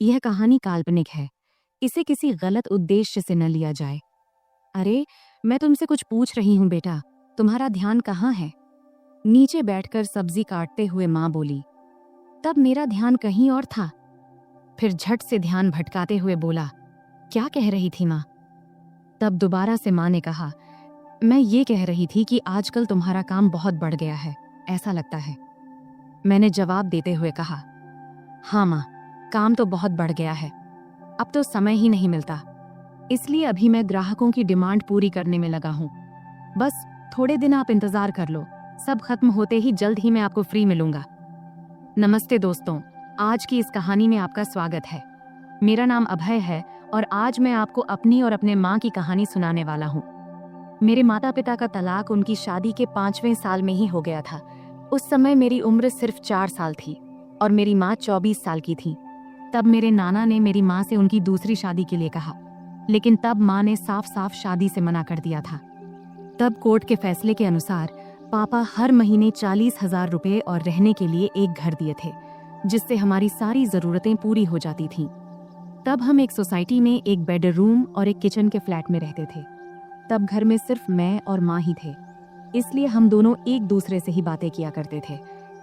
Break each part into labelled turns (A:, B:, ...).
A: यह कहानी काल्पनिक है। इसे किसी गलत उद्देश्य से न लिया जाए। अरे, मैं तुमसे कुछ पूछ रही हूँ बेटा, तुम्हारा ध्यान कहाँ है? नीचे बैठकर सब्जी काटते हुए माँ बोली। तब मेरा ध्यान कहीं और था। फिर झट से ध्यान भटकाते हुए बोला, क्या कह रही थी माँ? तब दोबारा से माँ ने कहा, मैं ये कह रही थी कि आजकल तुम्हारा काम बहुत बढ़ गया है, ऐसा लगता है। मैंने जवाब देते हुए कहा, हाँ माँ, काम तो बहुत बढ़ गया है। अब तो समय ही नहीं मिलता, इसलिए अभी मैं ग्राहकों की डिमांड पूरी करने में लगा हूँ। बस थोड़े दिन आप इंतजार कर लो, सब खत्म होते ही जल्द ही मैं आपको फ्री मिलूंगा। नमस्ते दोस्तों, आज की इस कहानी में आपका स्वागत है। मेरा नाम अभय है और आज मैं आपको अपनी और अपने माँ की कहानी सुनाने वाला हूँ। मेरे माता पिता का तलाक उनकी शादी के 5वें साल में ही हो गया था। उस समय मेरी उम्र सिर्फ 4 साल थी और मेरी माँ 24 साल की थी। तब मेरे नाना ने मेरी माँ से उनकी दूसरी शादी के लिए कहा, लेकिन तब माँ ने साफ साफ शादी से मना कर दिया था। तब कोर्ट के फैसले के अनुसार पापा हर महीने 40,000 रुपए और रहने के लिए एक घर दिए थे, जिससे हमारी सारी जरूरतें पूरी हो जाती थीं। तब हम एक सोसाइटी में एक बेडरूम और एक किचन के फ्लैट में रहते थे। तब घर में सिर्फ मैं और माँ ही थे, इसलिए हम दोनों एक दूसरे से ही बातें किया करते थे।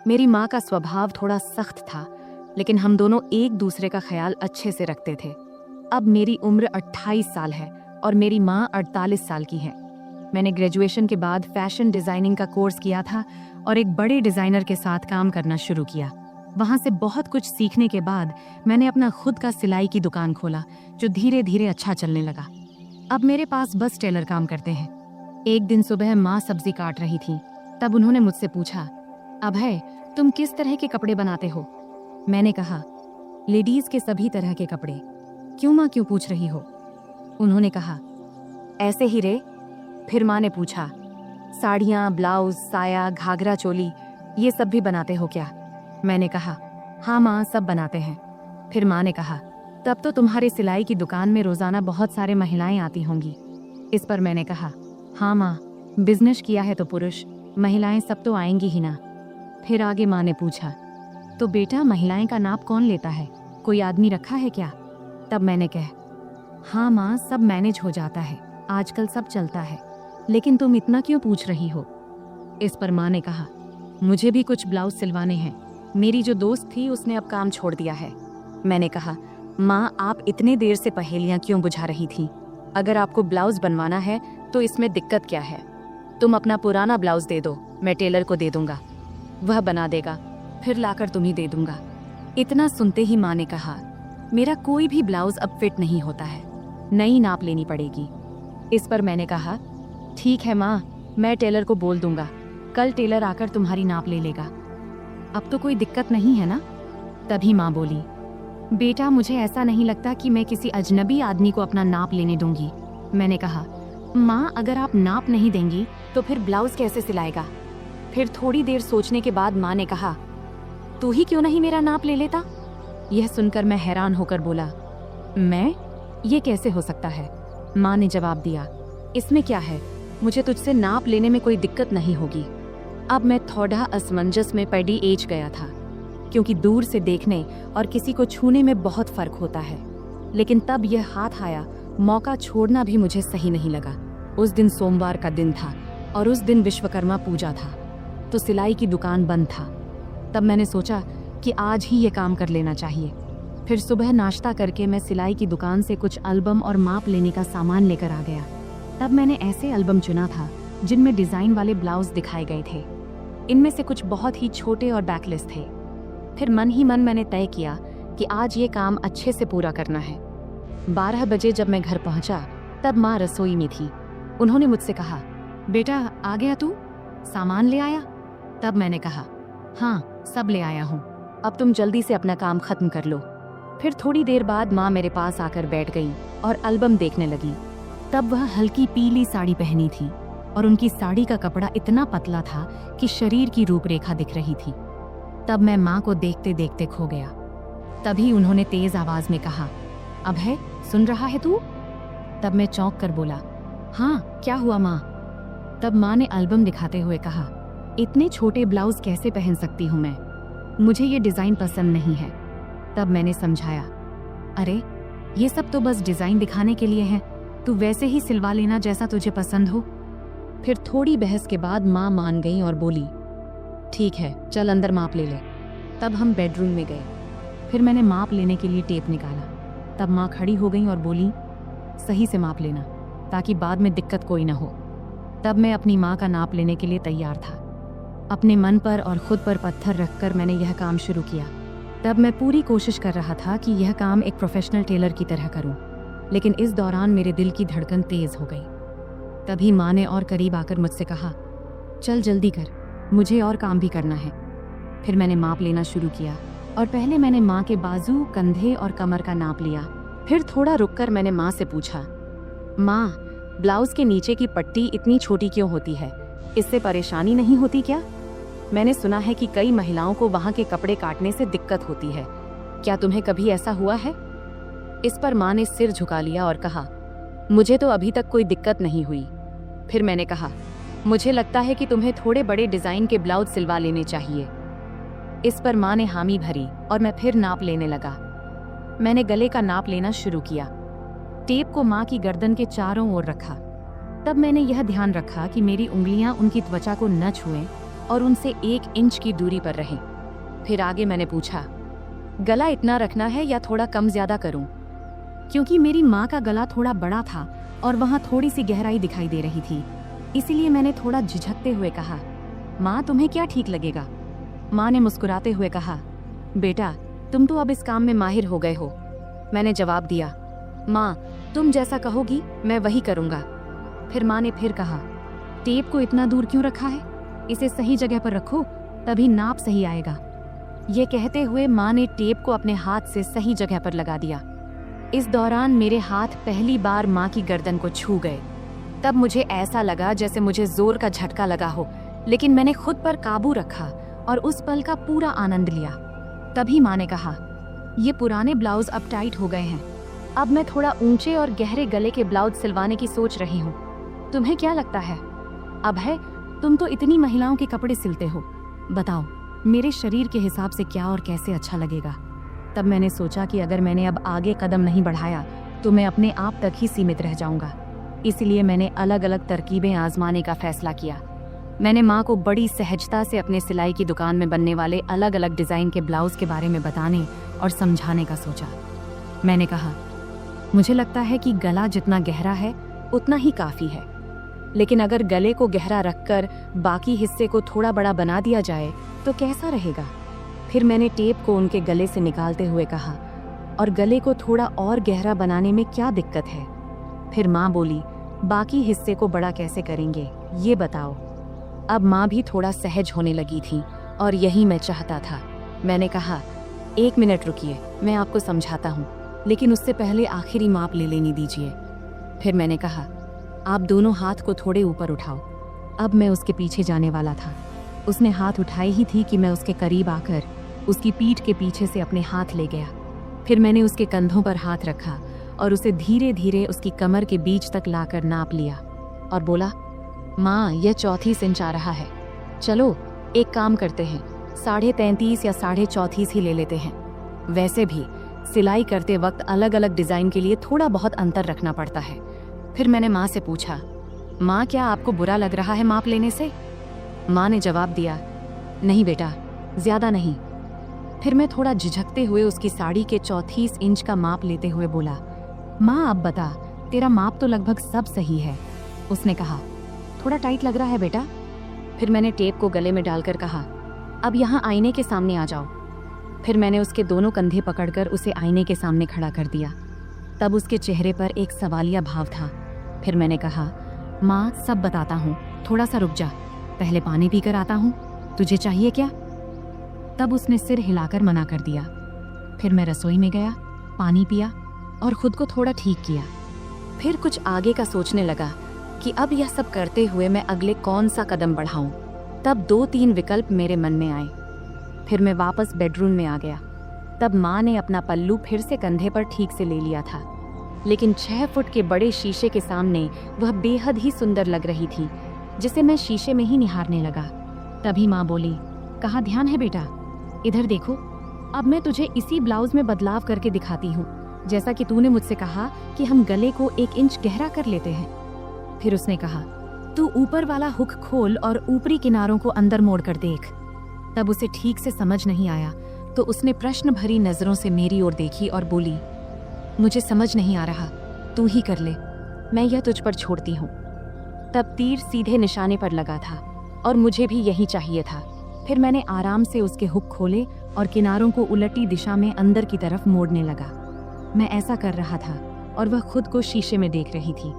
A: मेरी माँ का स्वभाव थोड़ा सख्त था, लेकिन हम दोनों एक दूसरे का ख्याल अच्छे से रखते थे। अब मेरी उम्र 28 साल है और मेरी माँ 48 साल की है। मैंने ग्रेजुएशन के बाद फैशन डिजाइनिंग का कोर्स किया था और एक बड़े डिजाइनर के साथ काम करना शुरू किया। वहां से बहुत कुछ सीखने के बाद मैंने अपना खुद का सिलाई की दुकान खोला, जो धीरे धीरे अच्छा चलने लगा। अब मेरे पास बस टेलर काम करते हैं। एक दिन सुबह माँ सब्जी काट रही थी, तब उन्होंने मुझसे पूछा, अभय, तुम किस तरह के कपड़े बनाते हो? मैंने कहा, लेडीज के सभी तरह के कपड़े। क्यों माँ, क्यों पूछ रही हो? उन्होंने कहा, ऐसे ही रे। फिर माँ ने पूछा, साड़ियाँ, ब्लाउज, साया, घाघरा चोली, ये सब भी बनाते हो क्या? मैंने कहा, हाँ माँ, सब बनाते हैं। फिर माँ ने कहा, तब तो तुम्हारे सिलाई की दुकान में रोजाना बहुत सारे महिलाएं आती होंगी। इस पर मैंने कहा, हाँ माँ, बिजनेस किया है तो पुरुष महिलाएं सब तो आएंगी ही ना। फिर आगे माँ ने पूछा, तो बेटा महिलाएं का नाप कौन लेता है, कोई आदमी रखा है क्या? तब मैंने कहा, हाँ माँ, सब मैनेज हो जाता है, आजकल सब चलता है, लेकिन तुम इतना क्यों पूछ रही हो? इस पर माँ ने कहा, मुझे भी कुछ ब्लाउज सिलवाने हैं। मेरी जो दोस्त थी उसने अब काम छोड़ दिया है। मैंने कहा, माँ, आप इतने देर से पहेलियाँ क्यों बुझा रही थी? अगर आपको ब्लाउज बनवाना है तो इसमें दिक्कत क्या है? तुम अपना पुराना ब्लाउज दे दो, मैं टेलर को दे दूंगा, वह बना देगा, फिर लाकर तुम्हें दे दूंगा। इतना सुनते ही माँ ने कहा, मेरा कोई भी ब्लाउज अब फिट नहीं होता है, नई नाप लेनी पड़ेगी। इस पर मैंने कहा, ठीक है माँ, मैं टेलर को बोल दूंगा, कल टेलर आकर तुम्हारी नाप ले लेगा। अब तो कोई दिक्कत नहीं है ना? तभी माँ बोली, बेटा, मुझे ऐसा नहीं लगता कि मैं किसी अजनबी आदमी को अपना नाप लेने दूंगी। मैंने कहा, माँ, अगर आप नाप नहीं देंगी तो फिर ब्लाउज कैसे सिलाएगा? फिर थोड़ी देर सोचने के बाद माँ ने कहा, तू ही क्यों नहीं मेरा नाप ले लेता? यह सुनकर मैं हैरान होकर बोला, मैं? ये कैसे हो सकता है? माँ ने जवाब दिया, इसमें क्या है, मुझे तुझसे नाप लेने में कोई दिक्कत नहीं होगी। अब मैं थोड़ा असमंजस में पड़ी एज गया था, क्योंकि दूर से देखने और किसी को छूने में बहुत फर्क होता है। लेकिन तब यह हाथ आया, मौका छोड़ना भी मुझे सही नहीं लगा। उस दिन सोमवार का दिन था और उस दिन विश्वकर्मा पूजा था, तो सिलाई की दुकान बंद था। तब मैंने सोचा कि आज ही ये काम कर लेना चाहिए। फिर सुबह नाश्ता करके मैं सिलाई की दुकान से कुछ एल्बम और माप लेने का सामान लेकर आ गया। तब मैंने ऐसे एल्बम चुना था जिनमें डिजाइन वाले ब्लाउज दिखाए गए थे। इनमें से कुछ बहुत ही छोटे और बैकलेस थे। फिर मन ही मन मैंने तय किया कि आज ये काम अच्छे से पूरा करना है। 12 बजे जब मैं घर पहुंचा तब माँ रसोई में थी। उन्होंने मुझसे कहा, बेटा, आ गया तू? सामान ले आया? तब मैंने कहा, हाँ, सब ले आया हूँ, अब तुम जल्दी से अपना काम खत्म कर लो। फिर थोड़ी देर बाद माँ मेरे पास आकर बैठ गई और एल्बम देखने लगी। तब वह हल्की पीली साड़ी पहनी थी और उनकी साड़ी का कपड़ा इतना पतला था कि शरीर की रूपरेखा दिख रही थी। तब मैं माँ को देखते देखते खो गया। तभी उन्होंने तेज आवाज में कहा, अभय, सुन रहा है तू? तब मैं चौंक कर बोला, हाँ, क्या हुआ माँ? तब माँ ने एल्बम दिखाते हुए कहा, इतने छोटे ब्लाउज कैसे पहन सकती हूँ मैं? मुझे ये डिजाइन पसंद नहीं है। तब मैंने समझाया, अरे ये सब तो बस डिजाइन दिखाने के लिए है, तू वैसे ही सिलवा लेना जैसा तुझे पसंद हो। फिर थोड़ी बहस के बाद माँ मान गई और बोली, ठीक है चल अंदर माप ले ले। तब हम बेडरूम में गए। फिर मैंने माप लेने के लिए टेप निकाला। तब माँ खड़ी हो गई और बोली, सही से माप लेना ताकि बाद में दिक्कत कोई ना हो। तब मैं अपनी माँ का नाप लेने के लिए तैयार था। अपने मन पर और खुद पर पत्थर रखकर मैंने यह काम शुरू किया। तब मैं पूरी कोशिश कर रहा था कि यह काम एक प्रोफेशनल टेलर की तरह करूं, लेकिन इस दौरान मेरे दिल की धड़कन तेज हो गई। तभी माँ ने और करीब आकर मुझसे कहा, चल जल्दी कर, मुझे और काम भी करना है। फिर मैंने माप लेना शुरू किया और पहले मैंने माँ के बाजू, कंधे और कमर का नाप लिया। फिर थोड़ा रुककर मैंने माँ से पूछा, माँ ब्लाउज के नीचे की पट्टी इतनी छोटी क्यों होती है? इससे परेशानी नहीं होती क्या? मैंने सुना है कि कई महिलाओं को वहाँ के कपड़े काटने से दिक्कत होती है, क्या तुम्हें कभी ऐसा हुआ है? इस पर माँ ने सिर झुका लिया और कहा, मुझे तो अभी तक कोई दिक्कत नहीं हुई। फिर मैंने कहा, मुझे लगता है कि तुम्हें थोड़े बड़े डिजाइन के ब्लाउज सिलवा लेने चाहिए। इस पर माँ ने हामी भरी और मैं फिर नाप लेने लगा। मैंने गले का नाप लेना शुरू किया। टेप को माँ की गर्दन के चारों ओर रखा। तब मैंने यह ध्यान रखा कि मेरी उंगलियां उनकी त्वचा को न छुएं और उनसे 1 इंच की दूरी पर रहें। फिर आगे मैंने पूछा, गला इतना रखना है या थोड़ा कम ज्यादा करूं? क्योंकि मेरी माँ का गला थोड़ा बड़ा था और वहाँ थोड़ी सी गहराई दिखाई दे रही थी, इसीलिए मैंने थोड़ा झिझकते हुए कहा, माँ तुम्हें क्या ठीक लगेगा? माँ ने मुस्कुराते हुए कहा, बेटा तुम तो अब इस काम में माहिर हो गए हो। मैंने जवाब दिया, माँ तुम जैसा कहोगी मैं वही करूँगा। फिर माँ ने फिर कहा, टेप को इतना दूर क्यों रखा है? इसे सही जगह पर रखो, तभी नाप सही आएगा। ये कहते हुए माँ ने टेप को अपने हाथ से सही जगह पर लगा दिया। इस दौरान मेरे हाथ पहली बार माँ की गर्दन को छू गए। तब मुझे ऐसा लगा जैसे मुझे जोर का झटका लगा हो, लेकिन मैंने खुद पर काबू रखा और उस पल का पूरा आनंद लिया। तभी माँ ने कहा, ये पुराने ब्लाउज अब टाइट हो गए हैं, अब मैं थोड़ा ऊंचे और गहरे गले के ब्लाउज सिलवाने की सोच रही हूँ। तुम्हें क्या लगता है? अब है, तुम तो इतनी महिलाओं के कपड़े सिलते हो, बताओ मेरे शरीर के हिसाब से क्या और कैसे अच्छा लगेगा। तब मैंने सोचा कि अगर मैंने अब आगे कदम नहीं बढ़ाया तो मैं अपने आप तक ही सीमित रह जाऊंगा। इसलिए मैंने अलग अलग तरकीबें आजमाने का फैसला किया। मैंने माँ को बड़ी सहजता से अपने सिलाई की दुकान में बनने वाले अलग अलग डिज़ाइन के ब्लाउज के बारे में बताने और समझाने का सोचा। मैंने कहा, मुझे लगता है कि गला जितना गहरा है उतना ही काफ़ी है, लेकिन अगर गले को गहरा रखकर बाकी हिस्से को थोड़ा बड़ा बना दिया जाए तो कैसा रहेगा? फिर मैंने टेप को उनके गले से निकालते हुए कहा, और गले को थोड़ा और गहरा बनाने में क्या दिक्कत है? फिर माँ बोली, बाकी हिस्से को बड़ा कैसे करेंगे ये बताओ। अब माँ भी थोड़ा सहज होने लगी थी और यही मैं चाहता था। मैंने कहा, 1 मिनट रुकिए, मैं आपको समझाता हूँ, लेकिन उससे पहले आखिरी माप ले लेनी दीजिए। फिर मैंने कहा, आप दोनों हाथ को थोड़े ऊपर उठाओ। अब मैं उसके पीछे जाने वाला था। उसने हाथ उठाए ही थी कि मैं उसके करीब आकर उसकी पीठ के पीछे से अपने हाथ ले गया। फिर मैंने उसके कंधों पर हाथ रखा और उसे धीरे धीरे उसकी कमर के बीच तक लाकर नाप लिया और बोला, माँ यह 34 इंच आ रहा है। चलो एक काम करते हैं, 33.5 या 34.5 ही ले लेते हैं। वैसे भी सिलाई करते वक्त अलग अलग डिज़ाइन के लिए थोड़ा बहुत अंतर रखना पड़ता है। फिर मैंने माँ से पूछा, माँ क्या आपको बुरा लग रहा है माप लेने से? माँ ने जवाब दिया, नहीं बेटा, ज़्यादा नहीं। फिर मैं थोड़ा झिझकते हुए उसकी साड़ी के 34 इंच का माप लेते हुए बोला, माँ अब बता, तेरा माप तो लगभग सब सही है। उसने कहा, थोड़ा टाइट लग रहा है बेटा। फिर मैंने टेप को गले में डालकर कहा, अब यहाँ आईने के सामने आ जाओ। फिर मैंने उसके दोनों कंधे पकड़कर उसे आईने के सामने खड़ा कर दिया। तब उसके चेहरे पर एक सवालिया भाव था। फिर मैंने कहा, माँ सब बताता हूँ, थोड़ा सा रुक जा, पहले पानी पीकर आता हूँ, तुझे चाहिए क्या? तब उसने सिर हिलाकर मना कर दिया। फिर मैं रसोई में गया, पानी पिया और खुद को थोड़ा ठीक किया। फिर कुछ आगे का सोचने लगा कि अब यह सब करते हुए मैं अगले कौन सा कदम बढ़ाऊं। तब 2-3 विकल्प मेरे मन में आए। फिर मैं वापस बेडरूम में आ गया। तब माँ ने अपना पल्लू फिर से कंधे पर ठीक से ले लिया था, लेकिन 6 फुट के बड़े शीशे के सामने वह बेहद ही सुंदर लग रही थी, जिसे मैं शीशे में ही निहारने लगा। तभी माँ बोली, कहाँ ध्यान है बेटा, इधर देखो, अब मैं तुझे इसी ब्लाउज में बदलाव करके दिखाती हूँ। जैसा कि तूने मुझसे कहा कि हम गले को 1 इंच गहरा कर लेते हैं। फिर उसने कहा, तू ऊपर वाला हुक खोल और ऊपरी किनारों को अंदर मोड़ कर देख। तब उसे ठीक से समझ नहीं आया तो उसने प्रश्न भरी नजरों से मेरी ओर देखी और बोली, मुझे समझ नहीं आ रहा, तू ही कर ले, मैं यह तुझ पर छोड़ती हूँ। तब तीर सीधे निशाने पर लगा था और मुझे भी यही चाहिए था। फिर मैंने आराम से उसके हुक खोले और किनारों को उलटी दिशा में अंदर की तरफ मोड़ने लगा। मैं ऐसा कर रहा था और वह खुद को शीशे में देख रही थी।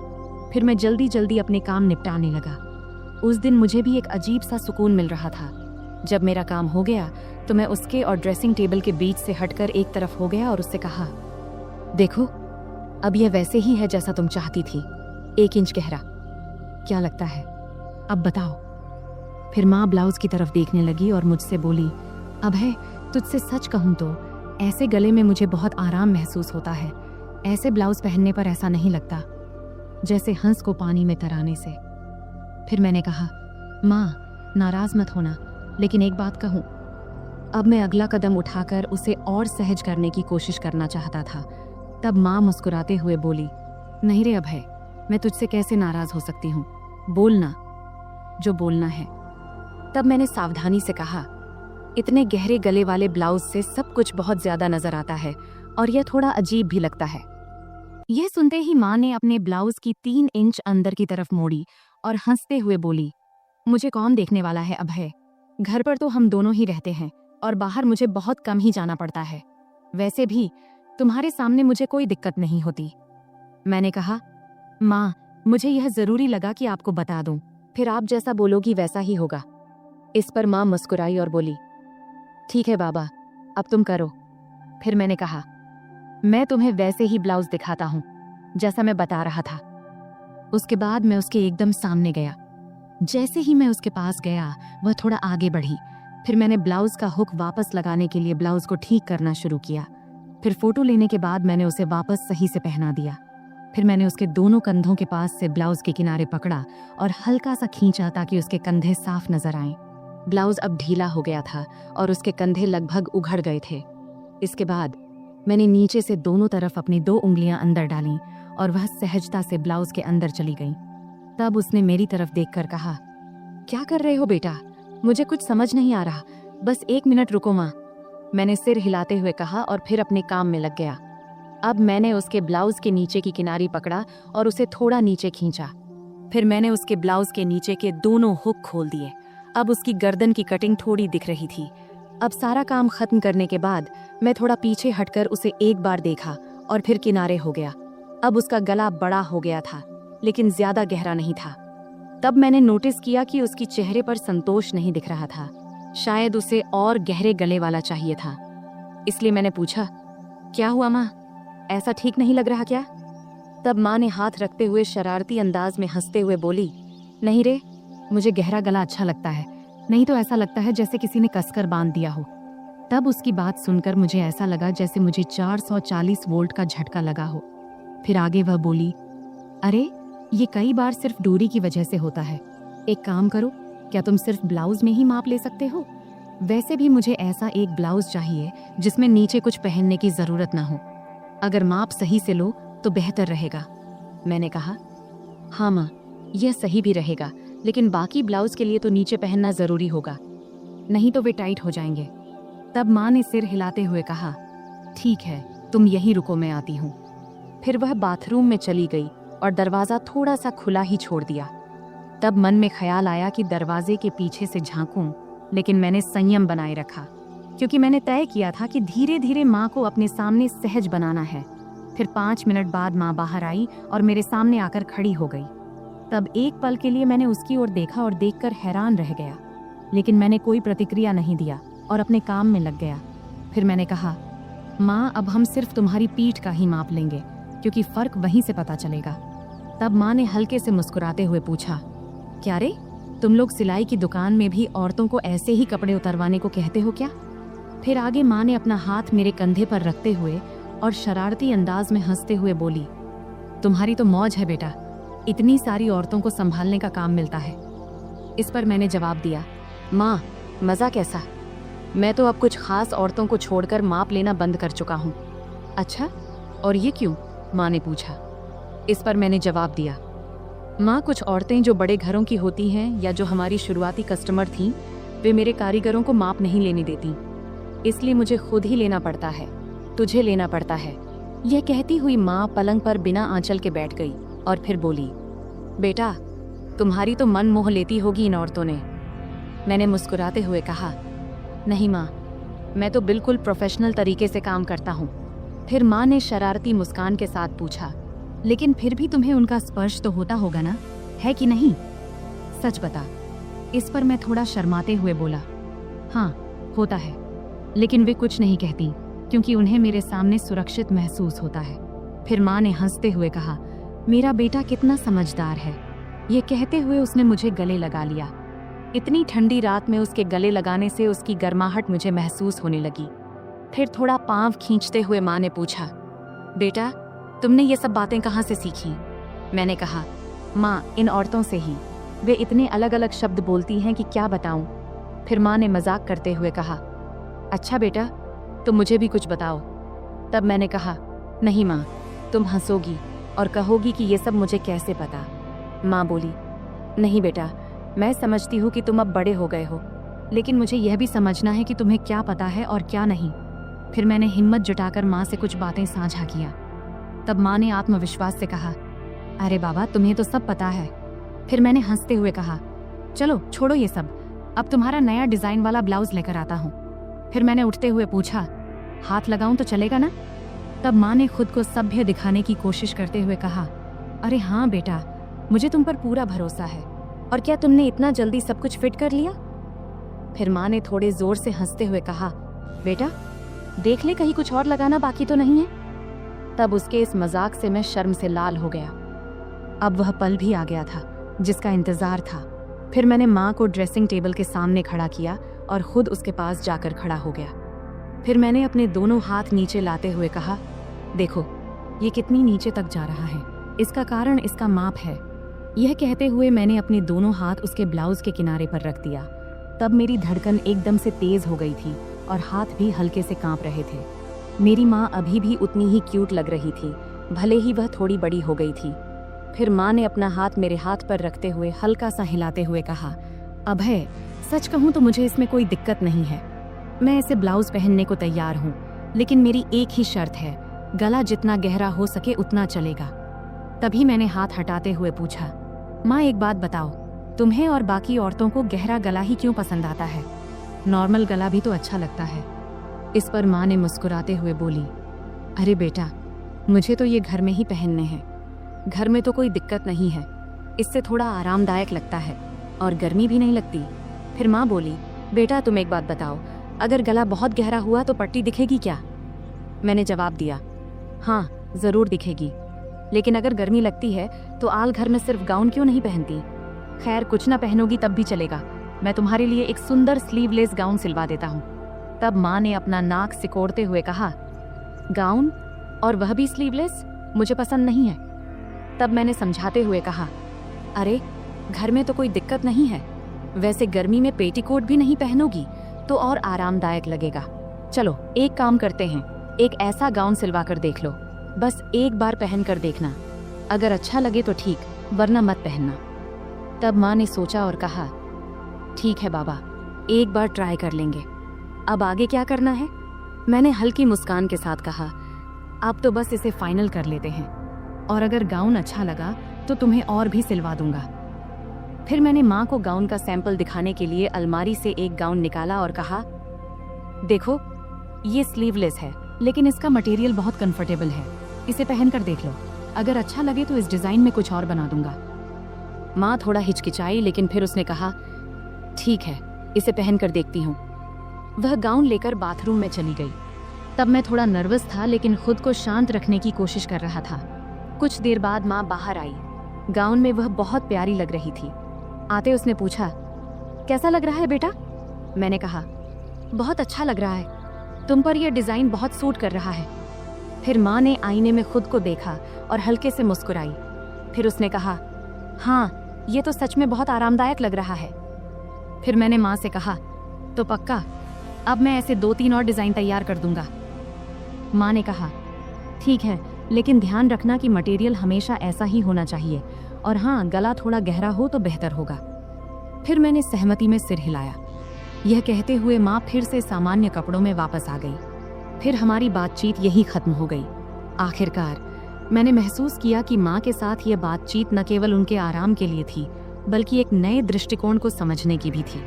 A: फिर मैं जल्दी जल्दी अपने काम निपटाने लगा। उस दिन मुझे भी एक अजीब सा सुकून मिल रहा था। जब मेरा काम हो गया तो मैं उसके और ड्रेसिंग टेबल के बीच से हटकर एक तरफ हो गया और उससे कहा, देखो, अब यह वैसे ही है जैसा तुम चाहती थी, 1 इंच गहरा। क्या लगता है, अब बताओ। फिर माँ ब्लाउज की तरफ देखने लगी और मुझसे बोली, अभय, तुझसे सच कहूँ तो ऐसे गले में मुझे बहुत आराम महसूस होता है। ऐसे ब्लाउज पहनने पर ऐसा नहीं लगता जैसे हंस को पानी में तराने से। फिर मैंने कहा, माँ नाराज मत होना, लेकिन एक बात कहूँ। अब मैं अगला कदम उठाकर उसे और सहज करने की कोशिश करना चाहता था। तब माँ मुस्कुराते हुए बोली, नहीं रे अभय, मैं तुझसे कैसे नाराज हो सकती हूँ, बोलना जो बोलना है। तब मैंने सावधानी से कहा, इतने गहरे गले वाले ब्लाउज से सब कुछ बहुत ज्यादा नजर आता है और यह थोड़ा अजीब भी लगता है। यह सुनते ही माँ ने अपने ब्लाउज की 3 इंच अंदर की तरफ मोड़ी और हंसते हुए बोली, मुझे कौन देखने वाला है अभय, घर पर तो हम दोनों ही रहते हैं और बाहर मुझे बहुत कम ही जाना पड़ता है। वैसे भी तुम्हारे सामने मुझे कोई दिक्कत नहीं होती। मैंने कहा, माँ, मुझे यह जरूरी लगा कि आपको बता दूं, फिर आप जैसा बोलोगी वैसा ही होगा। इस पर माँ मुस्कुराई और बोली, ठीक है बाबा, अब तुम करो। फिर मैंने कहा, मैं तुम्हें वैसे ही ब्लाउज दिखाता हूँ जैसा मैं बता रहा था। उसके बाद मैं उसके एकदम सामने गया। जैसे ही मैं उसके पास गया, वह थोड़ा आगे बढ़ी। फिर मैंने ब्लाउज का हुक वापस लगाने के लिए ब्लाउज को ठीक करना शुरू किया। फिर फोटो लेने के बाद मैंने उसे वापस सही से पहना दिया। फिर मैंने उसके दोनों कंधों के पास से ब्लाउज के किनारे पकड़ा और हल्का सा खींचा ताकि उसके कंधे साफ नजर आएं। ब्लाउज अब ढीला हो गया था और उसके कंधे लगभग उघड़ गए थे। इसके बाद मैंने नीचे से दोनों तरफ अपनी 2 उंगलियां अंदर डालीं और वह सहजता से ब्लाउज के अंदर चली गई। तब उसने मेरी तरफ देखकर कहा, क्या कर रहे हो बेटा, मुझे कुछ समझ नहीं आ रहा, बस 1 मिनट रुको माँ। मैंने सिर हिलाते हुए कहा और फिर अपने काम में लग गया। अब मैंने उसके ब्लाउज के नीचे की किनारी पकड़ा और उसे थोड़ा नीचे खींचा। फिर मैंने उसके ब्लाउज के नीचे के दोनों हुक खोल दिए। अब उसकी गर्दन की कटिंग थोड़ी दिख रही थी। अब सारा काम खत्म करने के बाद मैं थोड़ा पीछे हटकर उसे एक बार देखा और फिर किनारे हो गया। अब उसका गला बड़ा हो गया था, लेकिन ज्यादा गहरा नहीं था। तब मैंने नोटिस किया कि उसकी चेहरे पर संतोष नहीं दिख रहा था। शायद उसे और गहरे गले वाला चाहिए था। इसलिए मैंने पूछा, क्या हुआ माँ, ऐसा ठीक नहीं लग रहा क्या? तब माँ ने हाथ रखते हुए शरारती अंदाज में हंसते हुए बोली, नहीं रे, मुझे गहरा गला अच्छा लगता है, नहीं तो ऐसा लगता है जैसे किसी ने कसकर बांध दिया हो। तब उसकी बात सुनकर मुझे ऐसा लगा जैसे मुझे 440 वोल्ट का झटका लगा हो। फिर आगे वह बोली, अरे ये कई बार सिर्फ दूरी की वजह से होता है। एक काम करो, क्या तुम सिर्फ ब्लाउज में ही माप ले सकते हो? वैसे भी मुझे ऐसा एक ब्लाउज चाहिए जिसमें नीचे कुछ पहनने की जरूरत ना हो। अगर माप सही से लो तो बेहतर रहेगा। मैंने कहा, हाँ माँ, यह सही भी रहेगा, लेकिन बाकी ब्लाउज के लिए तो नीचे पहनना जरूरी होगा, नहीं तो वे टाइट हो जाएंगे। तब माँ ने सिर हिलाते हुए कहा, ठीक है, तुम यहीं रुको, मैं आती हूँ। फिर वह बाथरूम में चली गई और दरवाजा थोड़ा सा खुला ही छोड़ दिया। तब मन में ख्याल आया कि दरवाजे के पीछे से झांकूं, लेकिन मैंने संयम बनाए रखा, क्योंकि मैंने तय किया था कि धीरे धीरे माँ को अपने सामने सहज बनाना है। फिर 5 मिनट बाद माँ बाहर आई और मेरे सामने आकर खड़ी हो गई। तब एक पल के लिए मैंने उसकी ओर देखा और देखकर हैरान रह गया, लेकिन मैंने कोई प्रतिक्रिया नहीं दिया और अपने काम में लग गया। फिर मैंने कहा, माँ, अब हम सिर्फ तुम्हारी पीठ का ही माप लेंगे, क्योंकि फर्क वहीं से पता चलेगा। तब माँ ने हल्के से मुस्कुराते हुए पूछा, क्या रे, तुम लोग सिलाई की दुकान में भी औरतों को ऐसे ही कपड़े उतरवाने को कहते हो क्या? फिर आगे माँ ने अपना हाथ मेरे कंधे पर रखते हुए और शरारती अंदाज में हंसते हुए बोली, तुम्हारी तो मौज है बेटा, इतनी सारी औरतों को संभालने का काम मिलता है। इस पर मैंने जवाब दिया, माँ, मज़ा कैसा? मैं तो अब कुछ खास औरतों को छोड़कर माप लेना बंद कर चुका हूँ। अच्छा, और ये क्यों? माँ ने पूछा। इस पर मैंने जवाब दिया, माँ, कुछ औरतें जो बड़े घरों की होती हैं या जो हमारी शुरुआती कस्टमर थीं, वे मेरे कारीगरों को माप नहीं लेने देती, इसलिए मुझे खुद ही लेना पड़ता है, तुझे लेना पड़ता है। यह कहती हुई माँ पलंग पर बिना आंचल के बैठ गई और फिर बोली, बेटा, तुम्हारी तो मन मोह लेती होगी इन औरतों ने। मैंने मुस्कुराते हुए कहा, नहीं माँ, मैं तो बिल्कुल प्रोफेशनल तरीके से काम करता हूँ। फिर माँ ने शरारती मुस्कान के साथ पूछा, लेकिन फिर भी तुम्हें उनका स्पर्श तो होता होगा ना, है कि नहीं? सच बता। इस पर मैं थोड़ा शर्माते हुए बोला, हाँ, होता है, लेकिन वे कुछ नहीं कहती क्योंकि उन्हें मेरे सामने सुरक्षित महसूस होता है। फिर माँ ने हंसते हुए कहा, मेरा बेटा कितना समझदार है। ये कहते हुए उसने मुझे गले लगा लिया। इतनी ठंडी रात में उसके गले लगाने से उसकी गर्माहट मुझे महसूस होने लगी। फिर थोड़ा पांव खींचते हुए माँ ने पूछा, बेटा, तुमने ये सब बातें कहाँ से सीखी? मैंने कहा, माँ, इन औरतों से ही। वे इतने अलग अलग शब्द बोलती हैं कि क्या बताऊं। फिर माँ ने मजाक करते हुए कहा, अच्छा बेटा, तुम मुझे भी कुछ बताओ। तब मैंने कहा, नहीं माँ, तुम हंसोगी और कहोगी कि ये सब मुझे कैसे पता। माँ बोली, नहीं बेटा, मैं समझती हूँ कि तुम अब बड़े हो गए हो, लेकिन मुझे यह भी समझना है कि तुम्हें क्या पता है और क्या नहीं। फिर मैंने हिम्मत जुटाकर माँ से कुछ बातें साझा किया। तब माँ ने आत्मविश्वास से कहा, अरे बाबा, तुम्हें तो सब पता है। फिर मैंने हंसते हुए कहा, चलो छोड़ो ये सब, अब तुम्हारा नया डिजाइन वाला ब्लाउज लेकर आता हूँ। फिर मैंने उठते हुए पूछा, हाथ लगाऊं तो चलेगा ना? तब माँ ने खुद को सभ्य दिखाने की कोशिश करते हुए कहा, अरे हाँ बेटा, मुझे तुम पर पूरा भरोसा है। और क्या तुमने इतना जल्दी सब कुछ फिट कर लिया? फिर माँ ने थोड़े जोर से हंसते हुए कहा, बेटा, देख ले कहीं कुछ और लगाना बाकी तो नहीं है। तब उसके इस मजाक से मैं शर्म से लाल हो गया। अब वह पल भी आ गया था जिसका इंतजार था। फिर मैंने माँ को ड्रेसिंग टेबल के सामने खड़ा किया और खुद उसके पास जाकर खड़ा हो गया। फिर मैंने अपने दोनों हाथ नीचे लाते हुए कहा, देखो, ये कितनी नीचे तक जा रहा है, इसका कारण इसका माप है। यह कहते हुए मैंने अपने दोनों हाथ उसके ब्लाउज के किनारे पर रख दिया। तब मेरी धड़कन एकदम से तेज हो गई थी और हाथ भी हल्के से कांप रहे थे। मेरी माँ अभी भी उतनी ही क्यूट लग रही थी, भले ही वह थोड़ी बड़ी हो गई थी। फिर माँ ने अपना हाथ मेरे हाथ पर रखते हुए हल्का सा हिलाते हुए कहा, अभय, सच कहूँ तो मुझे इसमें कोई दिक्कत नहीं है। मैं ऐसे ब्लाउज पहनने को तैयार हूँ, लेकिन मेरी एक ही शर्त है, गला जितना गहरा हो सके उतना चलेगा। तभी मैंने हाथ हटाते हुए पूछा, माँ, एक बात बताओ, तुम्हें और बाकी औरतों को गहरा गला ही क्यों पसंद आता है? नॉर्मल गला भी तो अच्छा लगता है। इस पर माँ ने मुस्कुराते हुए बोली, अरे बेटा, मुझे तो ये घर में ही पहनने हैं। घर में तो कोई दिक्कत नहीं है, इससे थोड़ा आरामदायक लगता है और गर्मी भी नहीं लगती। फिर माँ बोली, बेटा, तुम एक बात बताओ, अगर गला बहुत गहरा हुआ तो पट्टी दिखेगी क्या? मैंने जवाब दिया, हाँ, जरूर दिखेगी, लेकिन अगर गर्मी लगती है तो आल घर में सिर्फ गाउन क्यों नहीं पहनती? खैर, कुछ ना पहनोगी तब भी चलेगा, मैं तुम्हारे लिए एक सुंदर स्लीवलेस गाउन सिलवा देता हूँ। तब माँ ने अपना नाक सिकोड़ते हुए कहा, गाउन, और वह भी स्लीवलेस? मुझे पसंद नहीं है। तब मैंने समझाते हुए कहा, अरे, घर में तो कोई दिक्कत नहीं है, वैसे गर्मी में पेटीकोट भी नहीं पहनोगी तो और आरामदायक लगेगा। चलो एक काम करते हैं, एक ऐसा गाउन सिलवा कर देख लो, बस एक बार पहन कर देखना, अगर अच्छा लगे तो ठीक, वरना मत पहनना। तब माँ ने सोचा और कहा, ठीक है बाबा, एक बार ट्राई कर लेंगे, अब आगे क्या करना है? मैंने हल्की मुस्कान के साथ कहा, अब तो बस इसे फाइनल कर लेते हैं, और अगर गाउन अच्छा लगा तो तुम्हें और भी सिलवा दूंगा। फिर मैंने माँ को गाउन का सैंपल दिखाने के लिए अलमारी से एक गाउन निकाला और कहा, देखो, ये स्लीवलेस है, लेकिन इसका मटेरियल बहुत कंफर्टेबल है, इसे पहन कर देख लो, अगर अच्छा लगे तो इस डिजाइन में कुछ और बना दूंगा। माँ थोड़ा हिचकिचाई, लेकिन फिर उसने कहा, ठीक है, इसे पहन कर देखती हूँ। वह गाउन लेकर बाथरूम में चली गई। तब मैं थोड़ा नर्वस था, लेकिन खुद को शांत रखने की कोशिश कर रहा था। कुछ देर बाद माँ बाहर आई। गाउन में वह बहुत प्यारी लग रही थी। आते उसने पूछा, कैसा लग रहा है बेटा? मैंने कहा, बहुत अच्छा लग रहा है, तुम पर यह डिजाइन बहुत सूट कर रहा है। फिर माँ ने आईने में खुद को देखा और हल्के से मुस्कुराई। फिर उसने कहा, हाँ, ये तो सच में बहुत आरामदायक लग रहा है। फिर मैंने माँ से कहा, तो पक्का, अब मैं ऐसे 2-3 और डिजाइन तैयार कर दूंगा। माँ ने कहा, ठीक है, लेकिन ध्यान रखना कि मटेरियल हमेशा ऐसा ही होना चाहिए, और हाँ, गला थोड़ा गहरा हो तो बेहतर होगा। फिर मैंने सहमति में सिर हिलाया। यह कहते हुए माँ फिर से सामान्य कपड़ों में वापस आ गई। फिर हमारी बातचीत यही खत्म हो गई। आखिरकार मैंने महसूस किया कि माँ के साथ यह बातचीत न केवल उनके आराम के लिए थी, बल्कि एक नए दृष्टिकोण को समझने की भी थी।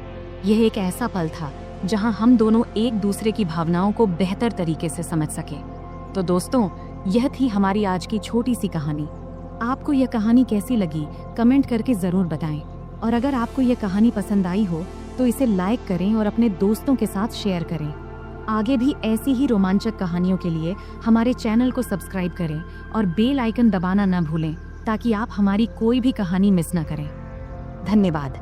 A: यह एक ऐसा पल था जहां हम दोनों एक दूसरे की भावनाओं को बेहतर तरीके से समझ सके। तो दोस्तों, यह थी हमारी आज की छोटी सी कहानी। आपको यह कहानी कैसी लगी कमेंट करके ज़रूर बताएं, और अगर आपको यह कहानी पसंद आई हो तो इसे लाइक करें और अपने दोस्तों के साथ शेयर करें। आगे भी ऐसी ही रोमांचक कहानियों के लिए हमारे चैनल को सब्सक्राइब करें और बेल आइकन दबाना न भूलें, ताकि आप हमारी कोई भी कहानी मिस न करें। धन्यवाद।